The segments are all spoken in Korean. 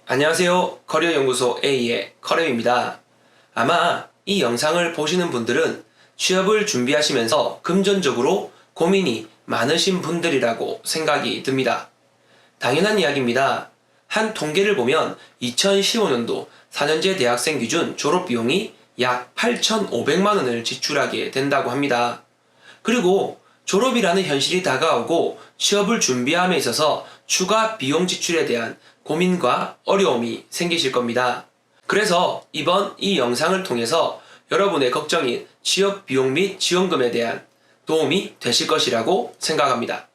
안녕하세요. 커리어연구소 A의 커리어입니다. 아마 이 영상을 보시는 분들은 취업을 준비하시면서 금전적으로 고민이 많으신 분들이라고 생각이 듭니다. 당연한 이야기입니다. 한 통계를 보면 2015년도 4년제 대학생 기준 졸업비용이 약 8,500만원을 지출하게 된다고 합니다. 그리고 졸업이라는 현실이 다가오고 취업을 준비함에 있어서 추가 비용 지출에 대한 고민과 어려움이 생기실 겁니다. 그래서 이번 이 영상을 통해서 여러분의 걱정인 취업 비용 및 지원금에 대한 도움이 되실 것이라고 생각합니다.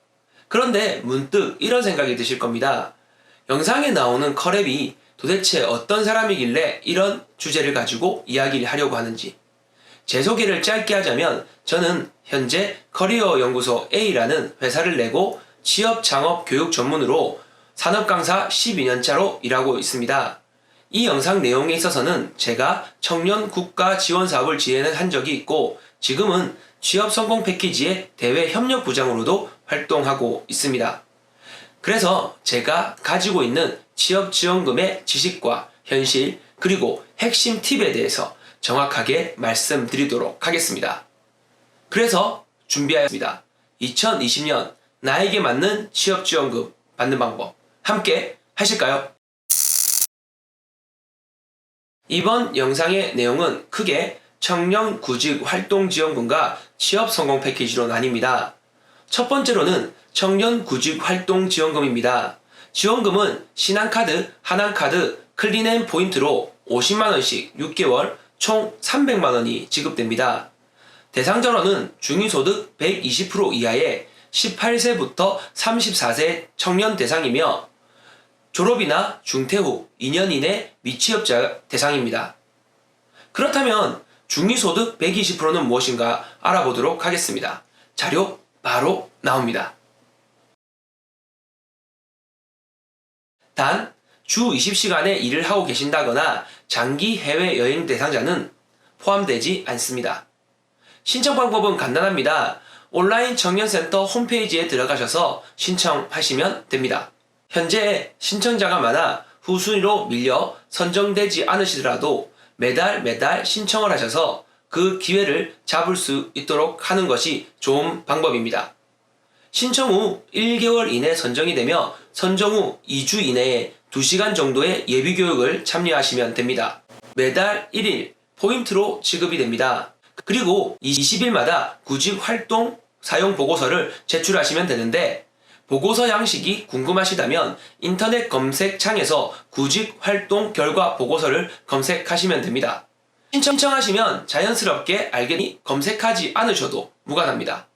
그런데 문득 이런 생각이 드실 겁니다. 영상에 나오는 커랩이 도대체 어떤 사람이길래 이런 주제를 가지고 이야기를 하려고 하는지. 제 소개를 짧게 하자면 저는 현재 커리어연구소 A라는 회사를 내고 취업 창업 교육 전문으로 산업강사 12년차로 일하고 있습니다. 이 영상 내용에 있어서는 제가 청년 국가 지원 사업을 진행을 한 적이 있고 지금은 취업 성공 패키지의 대외 협력 부장으로도 활동하고 있습니다. 그래서 제가 가지고 있는 취업 지원금의 지식과 현실 그리고 핵심 팁에 대해서 정확하게 말씀드리도록 하겠습니다. 그래서 준비하였습니다. 2020년 나에게 맞는 취업 지원금 받는 방법 함께 하실까요? 이번 영상의 내용은 크게 청년 구직 활동 지원금과 취업 성공 패키지로 나뉩니다. 첫 번째로는 청년 구직 활동 지원금입니다. 지원금은 신한카드, 하나카드, 클린앤 포인트로 50만원씩 6개월 총 300만원이 지급됩니다. 대상 전원은 중위소득 120% 이하의 18세부터 34세 청년 대상이며 졸업이나 중퇴 후 2년 이내 미취업자 대상입니다. 그렇다면 중위소득 120%는 무엇인가 알아보도록 하겠습니다. 자료 바로 나옵니다. 단, 주 20시간의 일을 하고 계신다거나 장기 해외여행 대상자는 포함되지 않습니다. 신청 방법은 간단합니다. 온라인 청년센터 홈페이지에 들어가셔서 신청하시면 됩니다. 현재 신청자가 많아 후순위로 밀려 선정되지 않으시더라도 매달 신청을 하셔서 그 기회를 잡을 수 있도록 하는 것이 좋은 방법입니다. 신청 후 1개월 이내 선정이 되며 선정 후 2주 이내에 2시간 정도의 예비교육을 참여하시면 됩니다. 매달 1일 포인트로 지급이 됩니다. 그리고 20일마다 구직 활동 사용 보고서를 제출하시면 되는데 보고서 양식이 궁금하시다면 인터넷 검색창에서 구직 활동 결과 보고서를 검색하시면 됩니다. 신청하시면 자연스럽게 알게 되니 검색하지 않으셔도 무관합니다.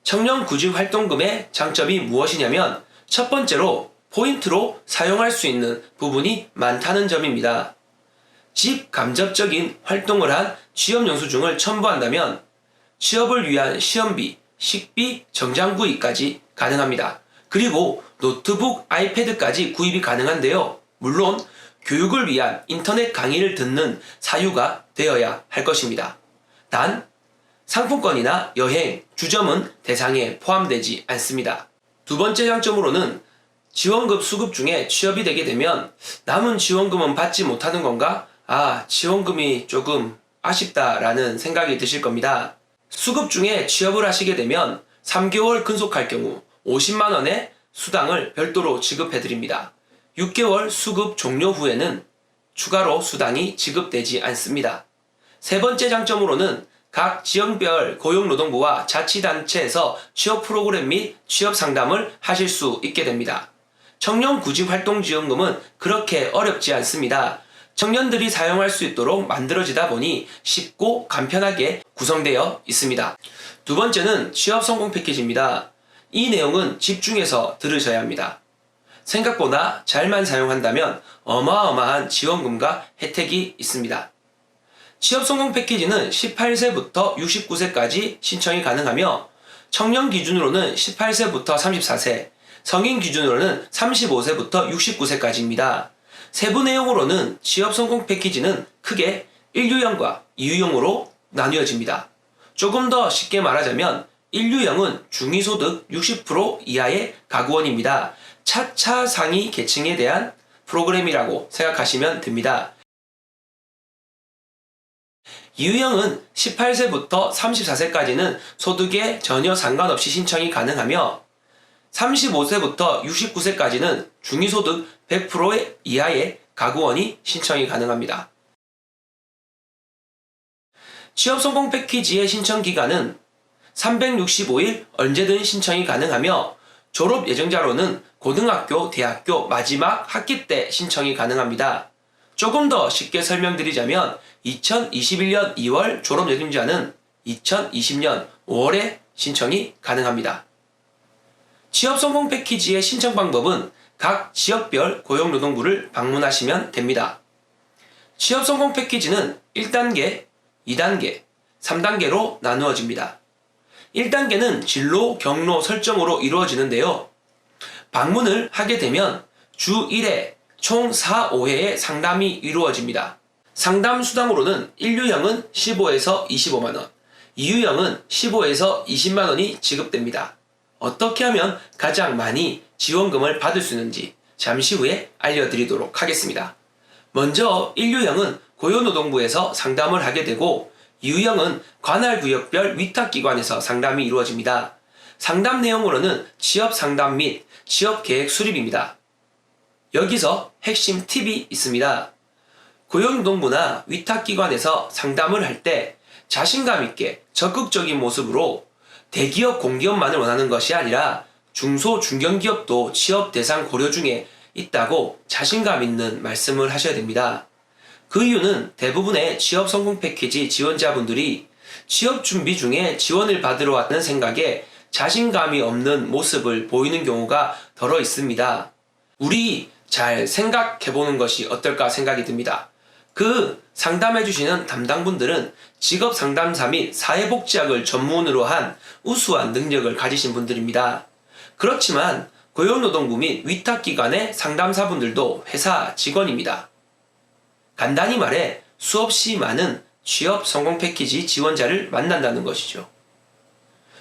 청년 구직 활동금의 장점이 무엇이냐면 첫 번째로 포인트로 사용할 수 있는 부분이 많다는 점입니다. 직간접적인 활동을 한 취업 영수증을 첨부한다면 취업을 위한 시험비, 식비, 정장구입까지 가능합니다. 그리고 노트북, 아이패드까지 구입이 가능한데요. 물론 교육을 위한 인터넷 강의를 듣는 사유가 되어야 할 것입니다. 단, 상품권이나 여행, 주점은 대상에 포함되지 않습니다. 두 번째 장점으로는 지원금 수급 중에 취업이 되게 되면 남은 지원금은 받지 못하는 건가? 지원금이 조금 아쉽다라는 생각이 드실 겁니다. 수급 중에 취업을 하시게 되면 3개월 근속할 경우 50만원의 수당을 별도로 지급해드립니다. 6개월 수급 종료 후에는 추가로 수당이 지급되지 않습니다. 세 번째 장점으로는 각 지역별 고용노동부와 자치단체에서 취업 프로그램 및 취업 상담을 하실 수 있게 됩니다. 청년 구직 활동 지원금은 그렇게 어렵지 않습니다. 청년들이 사용할 수 있도록 만들어지다 보니 쉽고 간편하게 구성되어 있습니다. 두 번째는 취업 성공 패키지입니다. 이 내용은 집중해서 들으셔야 합니다. 생각보다 잘만 사용한다면 어마어마한 지원금과 혜택이 있습니다. 취업 성공 패키지는 18세부터 69세까지 신청이 가능하며 청년 기준으로는 18세부터 34세, 성인 기준으로는 35세부터 69세까지입니다. 세부 내용으로는 취업 성공 패키지는 크게 1유형과 2유형으로 나뉘어집니다. 조금 더 쉽게 말하자면 1유형은 중위소득 60% 이하의 가구원입니다. 차차 상위 계층에 대한 프로그램이라고 생각하시면 됩니다. 유형은 18세부터 34세까지는 소득에 전혀 상관없이 신청이 가능하며 35세부터 69세까지는 중위소득 100% 이하의 가구원이 신청이 가능합니다. 취업성공 패키지의 신청 기간은 365일 언제든 신청이 가능하며 졸업 예정자로는 고등학교, 대학교 마지막 학기 때 신청이 가능합니다. 조금 더 쉽게 설명드리자면 2021년 2월 졸업 예정자는 2020년 5월에 신청이 가능합니다. 취업성공 패키지의 신청 방법은 각 지역별 고용노동부를 방문하시면 됩니다. 취업성공 패키지는 1단계, 2단계, 3단계로 나누어집니다. 1단계는 진로, 경로 설정으로 이루어지는데요. 방문을 하게 되면 주 1회 총 4, 5회의 상담이 이루어집니다. 상담 수당으로는 1유형은 15에서 25만원, 2유형은 15에서 20만원이 지급됩니다. 어떻게 하면 가장 많이 지원금을 받을 수 있는지 잠시 후에 알려드리도록 하겠습니다. 먼저 1유형은 고용노동부에서 상담을 하게 되고 2유형은 관할 구역별 위탁기관에서 상담이 이루어집니다. 상담 내용으로는 취업 상담 및 취업 계획 수립입니다. 여기서 핵심 팁이 있습니다. 고용노동부나 위탁기관에서 상담을 할 때 자신감 있게 적극적인 모습으로 대기업, 공기업만을 원하는 것이 아니라 중소, 중견기업도 취업 대상 고려 중에 있다고 자신감 있는 말씀을 하셔야 됩니다. 그 이유는 대부분의 취업 성공 패키지 지원자분들이 취업 준비 중에 지원을 받으러 왔다는 생각에 자신감이 없는 모습을 보이는 경우가 더러 있습니다. 우리 잘 생각해보는 것이 어떨까 생각이 듭니다. 그 상담해주시는 담당분들은 직업상담사 및 사회복지학을 전문으로 한 우수한 능력을 가지신 분들입니다. 그렇지만 고용노동부 및 위탁기관의 상담사분들도 회사 직원입니다. 간단히 말해 수없이 많은 취업 성공 패키지 지원자를 만난다는 것이죠.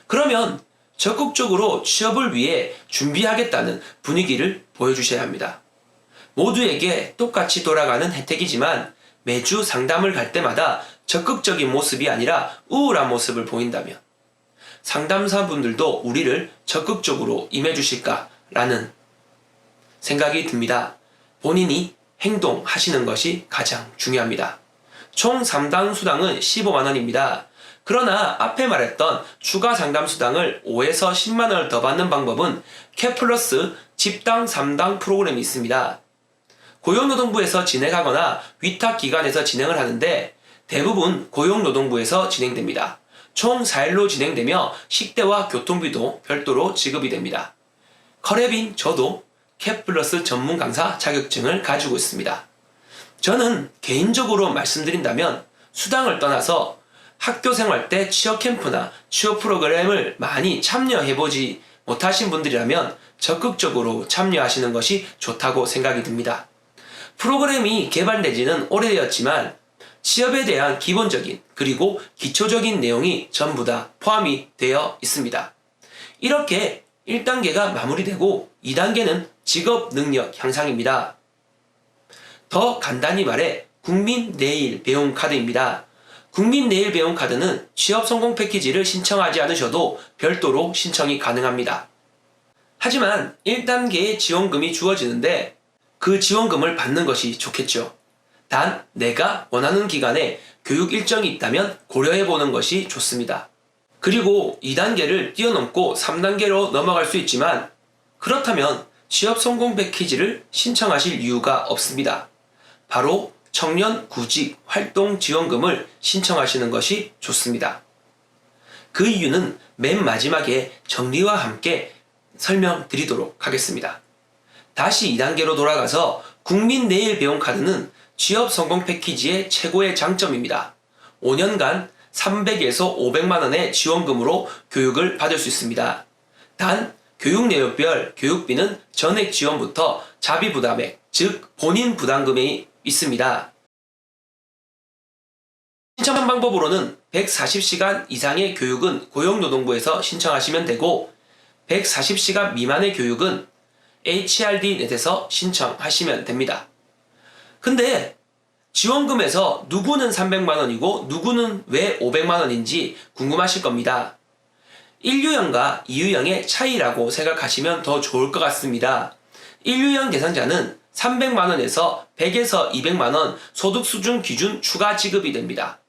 그러면 적극적으로 취업을 위해 준비하겠다는 분위기를 보여주셔야 합니다. 모두에게 똑같이 돌아가는 혜택이지만 매주 상담을 갈 때마다 적극적인 모습이 아니라 우울한 모습을 보인다면 상담사분들도 우리를 적극적으로 임해주실까라는 생각이 듭니다. 본인이 행동하시는 것이 가장 중요합니다. 총 상담 수당은 15만원입니다. 그러나 앞에 말했던 추가 상담 수당을 5에서 10만원을 더 받는 방법은 K+, 집당 3당 프로그램이 있습니다. 고용노동부에서 진행하거나 위탁기관에서 진행을 하는데 대부분 고용노동부에서 진행됩니다. 총 4일로 진행되며 식대와 교통비도 별도로 지급이 됩니다. 커랩인 저도 K+ 전문 강사 자격증을 가지고 있습니다. 저는 개인적으로 말씀드린다면 수당을 떠나서 학교 생활 때 취업 캠프나 취업 프로그램을 많이 참여해보지 못하신 분들이라면 적극적으로 참여하시는 것이 좋다고 생각이 듭니다. 프로그램이 개발되지는 오래되었지만 취업에 대한 기본적인 그리고 기초적인 내용이 전부 다 포함이 되어 있습니다. 이렇게 1단계가 마무리되고 2단계는 직업 능력 향상입니다. 더 간단히 말해 국민 내일 배움 카드입니다. 국민 내일 배움 카드는 취업 성공 패키지를 신청하지 않으셔도 별도로 신청이 가능합니다. 하지만 1단계의 지원금이 주어지는데 그 지원금을 받는 것이 좋겠죠. 단 내가 원하는 기간에 교육 일정이 있다면 고려해보는 것이 좋습니다. 그리고 2단계를 뛰어넘고 3단계로 넘어갈 수 있지만 그렇다면 취업 성공 패키지를 신청하실 이유가 없습니다. 바로 청년 구직 활동 지원금을 신청하시는 것이 좋습니다. 그 이유는 맨 마지막에 정리와 함께 설명드리도록 하겠습니다. 다시 2단계로 돌아가서 국민 내일 배움 카드는 취업 성공 패키지의 최고의 장점입니다. 5년간 300에서 500만원의 지원금으로 교육을 받을 수 있습니다. 단 교육 내역별 교육비는 전액 지원부터 자비 부담액, 즉 본인 부담금이 있습니다. 신청 방법으로는 140시간 이상의 교육은 고용노동부에서 신청하시면 되고 140시간 미만의 교육은 HRD넷에서 신청하시면 됩니다. 근데 지원금에서 누구는 300만원이고 누구는 왜 500만원인지 궁금하실 겁니다. 1유형과 2유형의 차이라고 생각하시면 더 좋을 것 같습니다. 1유형 대상자는 300만원에서 100에서 200만원 소득 수준 기준 추가 지급이 됩니다.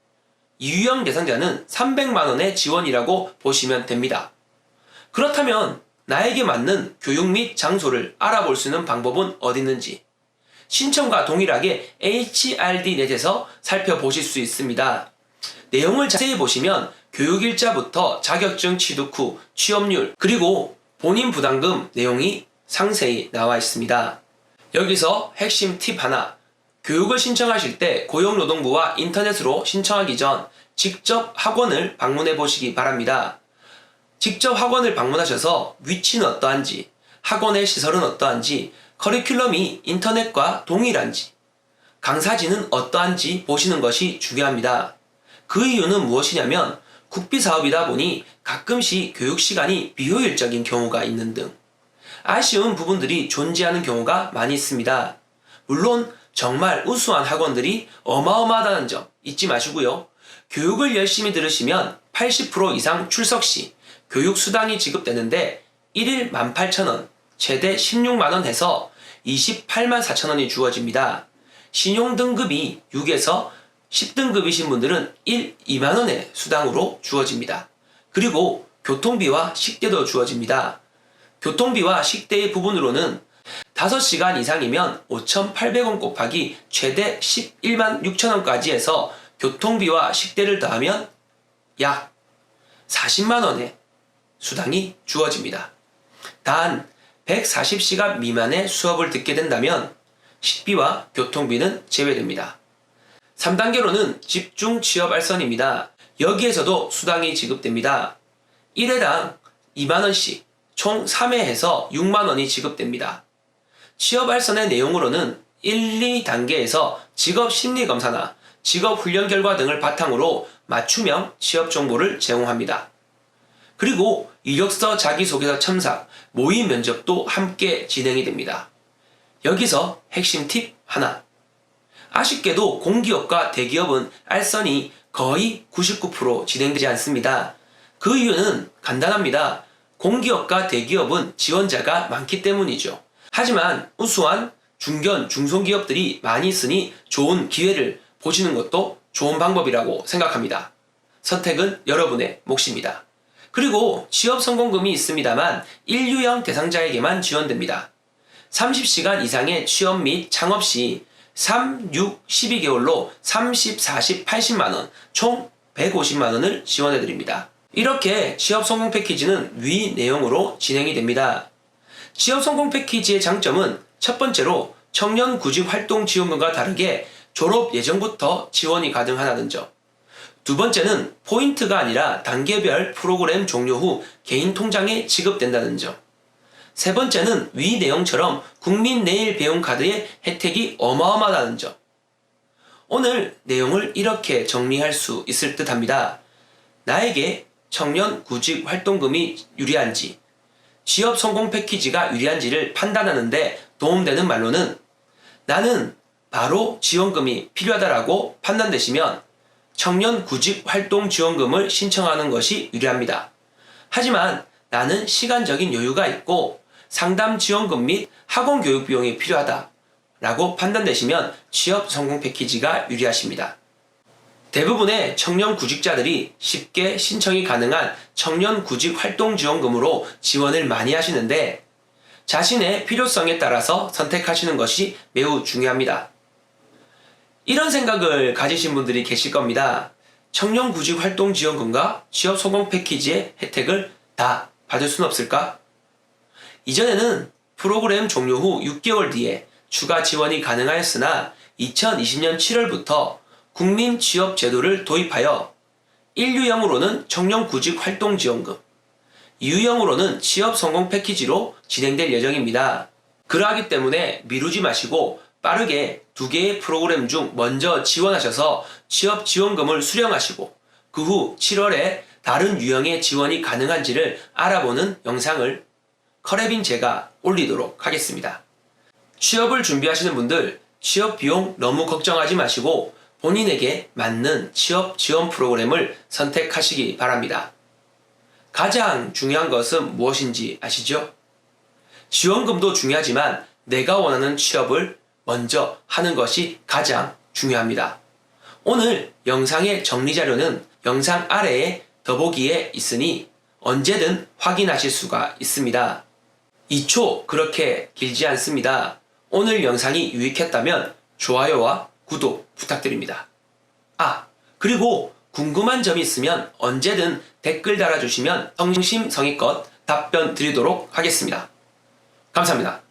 2유형 대상자는 300만원의 지원이라고 보시면 됩니다. 그렇다면 나에게 맞는 교육 및 장소를 알아볼 수 있는 방법은 어디 있는지 신청과 동일하게 HRD넷에서 살펴보실 수 있습니다. 내용을 자세히 보시면 교육일자부터 자격증 취득 후 취업률 그리고 본인 부담금 내용이 상세히 나와 있습니다. 여기서 핵심 팁 하나, 교육을 신청하실 때 고용노동부와 인터넷으로 신청하기 전 직접 학원을 방문해 보시기 바랍니다. 직접 학원을 방문하셔서 위치는 어떠한지, 학원의 시설은 어떠한지, 커리큘럼이 인터넷과 동일한지, 강사진은 어떠한지 보시는 것이 중요합니다. 그 이유는 무엇이냐면 국비사업이다 보니 가끔씩 교육시간이 비효율적인 경우가 있는 등 아쉬운 부분들이 존재하는 경우가 많이 있습니다. 물론 정말 우수한 학원들이 어마어마하다는 점 잊지 마시고요. 교육을 열심히 들으시면 80% 이상 출석 시 교육수당이 지급되는데 1일 18,000원, 최대 16만원 해서 28만 4천원이 주어집니다. 신용등급이 6에서 10등급이신 분들은 2만원의 수당으로 주어집니다. 그리고 교통비와 식대도 주어집니다. 교통비와 식대의 부분으로는 5시간 이상이면 5,800원 곱하기 최대 11만 6천원까지 해서 교통비와 식대를 더하면 약 40만원의 수당이 주어집니다. 단 140시간 미만의 수업을 듣게 된다면 식비와 교통비는 제외됩니다. 3단계로는 집중 취업 알선입니다. 여기에서도 수당이 지급됩니다. 1회당 2만원씩 총 3회에서 6만원이 지급됩니다. 취업 알선의 내용으로는 1, 2단계에서 직업 심리검사나 직업 훈련 결과 등을 바탕으로 맞춤형 취업 정보를 제공합니다. 그리고 이력서 자기소개서 첨삭, 모의 면접도 함께 진행이 됩니다. 여기서 핵심 팁 하나. 아쉽게도 공기업과 대기업은 알선이 거의 99% 진행되지 않습니다. 그 이유는 간단합니다. 공기업과 대기업은 지원자가 많기 때문이죠. 하지만 우수한 중견, 중소기업들이 많이 있으니 좋은 기회를 보시는 것도 좋은 방법이라고 생각합니다. 선택은 여러분의 몫입니다. 그리고 취업 성공금이 있습니다만 1유형 대상자에게만 지원됩니다. 30시간 이상의 취업 및 창업 시 3, 6, 12개월로 30, 40, 80만원, 총 150만원을 지원해드립니다. 이렇게 취업 성공 패키지는 위 내용으로 진행이 됩니다. 취업 성공 패키지의 장점은 첫 번째로 청년 구직 활동 지원금과 다르게 졸업 예정부터 지원이 가능하다는 점. 두 번째는 포인트가 아니라 단계별 프로그램 종료 후 개인 통장에 지급된다는 점. 세 번째는 위 내용처럼 국민 내일 배움 카드의 혜택이 어마어마하다는 점. 오늘 내용을 이렇게 정리할 수 있을 듯 합니다. 나에게 청년 구직 활동금이 유리한지, 취업 성공 패키지가 유리한지를 판단하는데 도움되는 말로는 나는 바로 지원금이 필요하다라고 판단되시면 청년 구직 활동 지원금을 신청하는 것이 유리합니다. 하지만 나는 시간적인 여유가 있고 상담 지원금 및 학원 교육 비용이 필요하다 라고 판단되시면 취업 성공 패키지가 유리하십니다. 대부분의 청년 구직자들이 쉽게 신청이 가능한 청년 구직 활동 지원금으로 지원을 많이 하시는데 자신의 필요성에 따라서 선택하시는 것이 매우 중요합니다. 이런 생각을 가지신 분들이 계실 겁니다. 청년 구직 활동 지원금과 취업 성공 패키지의 혜택을 다 받을 수는 없을까? 이전에는 프로그램 종료 후 6개월 뒤에 추가 지원이 가능하였으나 2020년 7월부터 국민 취업 제도를 도입하여 1유형으로는 청년 구직 활동 지원금, 2유형으로는 취업 성공 패키지로 진행될 예정입니다. 그러하기 때문에 미루지 마시고 빠르게 2개의 프로그램 중 먼저 지원하셔서 취업 지원금을 수령하시고 그 후 7월에 다른 유형의 지원이 가능한지를 알아보는 영상을 커레빈 제가 올리도록 하겠습니다. 취업을 준비하시는 분들 취업 비용 너무 걱정하지 마시고 본인에게 맞는 취업 지원 프로그램을 선택하시기 바랍니다. 가장 중요한 것은 무엇인지 아시죠? 지원금도 중요하지만 내가 원하는 취업을 먼저 하는 것이 가장 중요합니다. 오늘 영상의 정리 자료는 영상 아래에 더보기에 있으니 언제든 확인하실 수가 있습니다. 2초 그렇게 길지 않습니다. 오늘 영상이 유익했다면 좋아요와 구독 부탁드립니다. 그리고 궁금한 점이 있으면 언제든 댓글 달아주시면 성심성의껏 답변 드리도록 하겠습니다. 감사합니다.